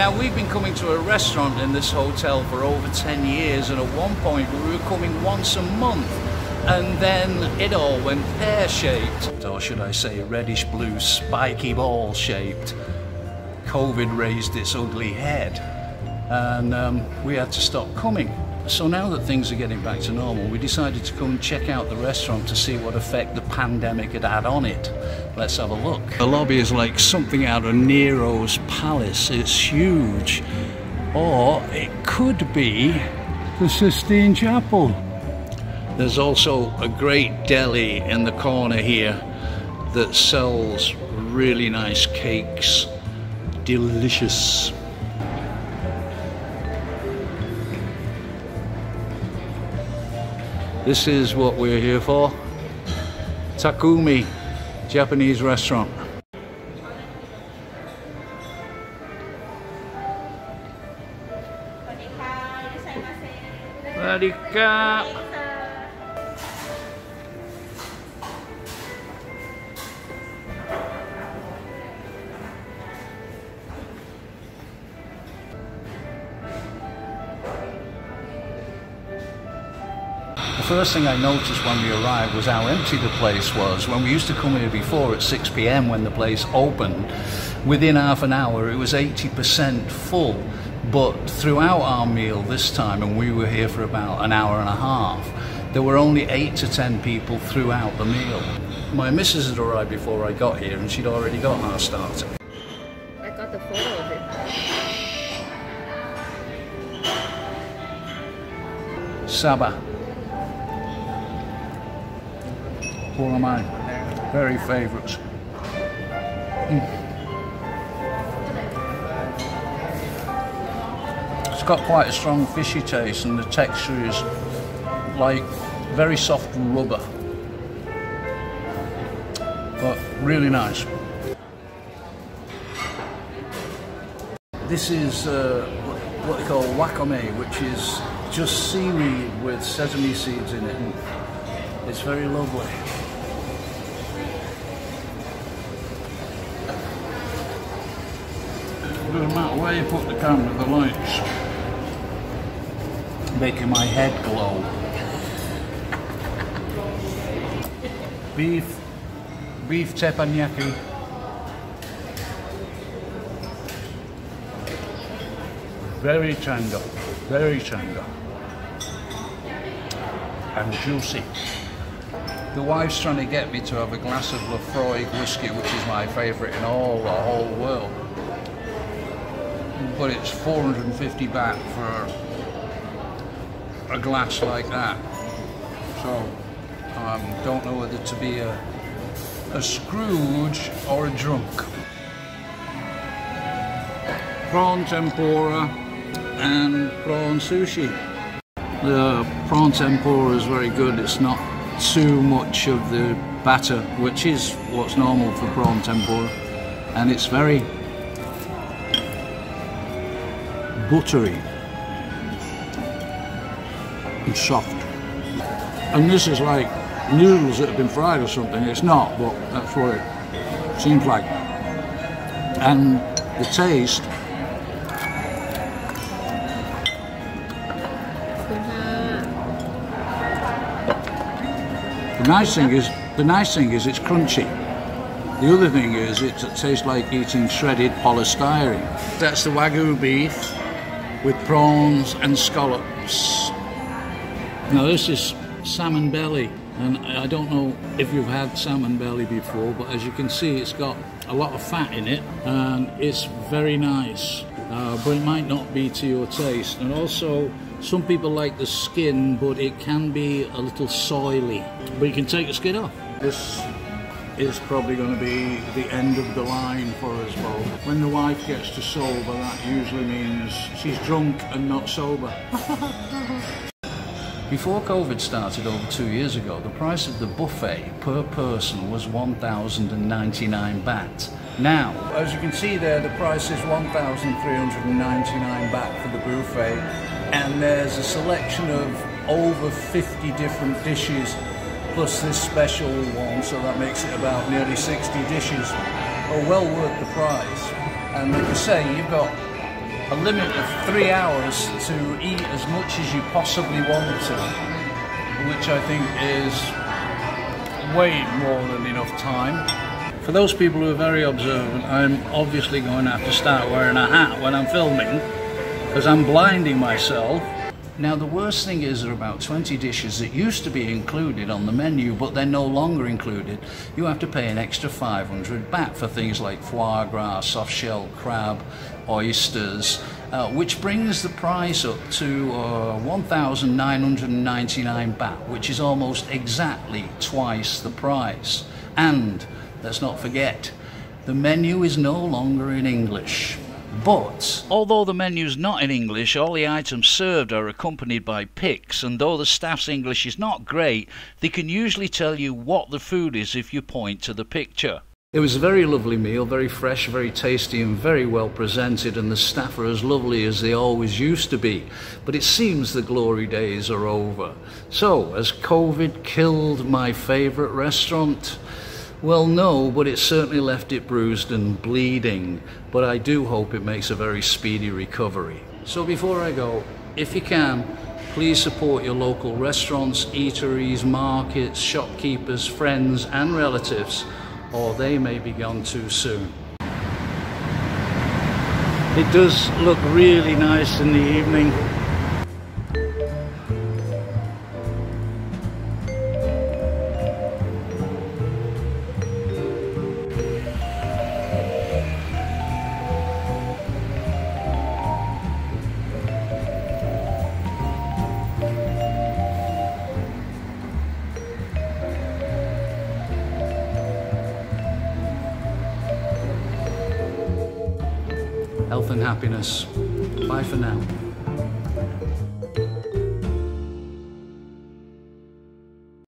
Now, we've been coming to a restaurant in this hotel for over 10 years, and at one point we were coming once a month, and then it all went pear-shaped, or should I say reddish-blue spiky ball-shaped. COVID raised its ugly head, and we had to stop coming. So now that things are getting back to normal, we decided to come and check out the restaurant to see what effect the pandemic had had on it. Let's have a look. The lobby is like something out of Nero's palace. It's huge. Or it could be the Sistine Chapel. There's also a great deli in the corner here that sells really nice cakes. Delicious. This is what we're here for. Takumi, Japanese restaurant. Radika. The first thing I noticed when we arrived was how empty the place was. When we used to come here before at 6 p.m. when the place opened, within half an hour it was 80% full. But throughout our meal this time, and we were here for about an hour and a half, there were only 8 to 10 people throughout the meal. My missus had arrived before I got here and she'd already got our starter. I got the photo of it. Saba. One of my very favourites. It's got quite a strong fishy taste, and the texture is like very soft rubber, but really nice. This is what they call wakame, which is just seaweed with sesame seeds in it. And it's very lovely. It doesn't matter where you put the camera, the lights making my head glow. Beef teppanyaki. Very tender, and juicy. The wife's trying to get me to have a glass of Lafroig whiskey, which is my favourite in the whole world. But it's 450 baht for a glass like that. So don't know whether to be a Scrooge or a drunk. Prawn tempura and prawn sushi. The prawn tempura is very good. It's not too much of the batter, which is what's normal for prawn tempura, and it's very buttery and soft. And this is like noodles that have been fried or something. It's not, but that's what it seems like. And the taste, the nice thing is it's crunchy. The other thing is it tastes like eating shredded polystyrene. That's the Wagyu beef with prawns and scallops. Now this is salmon belly, and I don't know if you've had salmon belly before, but as you can see it's got a lot of fat in it and it's very nice, but it might not be to your taste. And also some people like the skin, but it can be a little soily, but you can take the skin off. This is probably going to be the end of the line for us both. When the wife gets to sober, that usually means she's drunk and not sober. Before COVID started over 2 years ago, the price of the buffet per person was 1,099 baht. Now, as you can see there, the price is 1,399 baht for the buffet, and there's a selection of over 50 different dishes, plus this special one, so that makes it about nearly 60 dishes. Oh, well worth the price. And like I say, you've got a limit of 3 hours to eat as much as you possibly want to, which I think is way more than enough time. For those people who are very observant, I'm obviously going to have to start wearing a hat when I'm filming because I'm blinding myself. Now the worst thing is there are about 20 dishes that used to be included on the menu, but they're no longer included. You have to pay an extra 500 baht for things like foie gras, soft-shell crab, oysters, which brings the price up to 1,999 baht, which is almost exactly twice the price. And let's not forget, the menu is no longer in English. But although the menu's not in English, all the items served are accompanied by pics, and though the staff's English is not great, they can usually tell you what the food is if you point to the picture. It was a very lovely meal, very fresh, very tasty and very well presented, and the staff are as lovely as they always used to be. But it seems the glory days are over. So, has COVID killed my favourite restaurant? Well, no, but it certainly left it bruised and bleeding, but I do hope it makes a very speedy recovery. So before I go, if you can, please support your local restaurants, eateries, markets, shopkeepers, friends and relatives, or they may be gone too soon. It does look really nice in the evening. Health and happiness. Bye for now.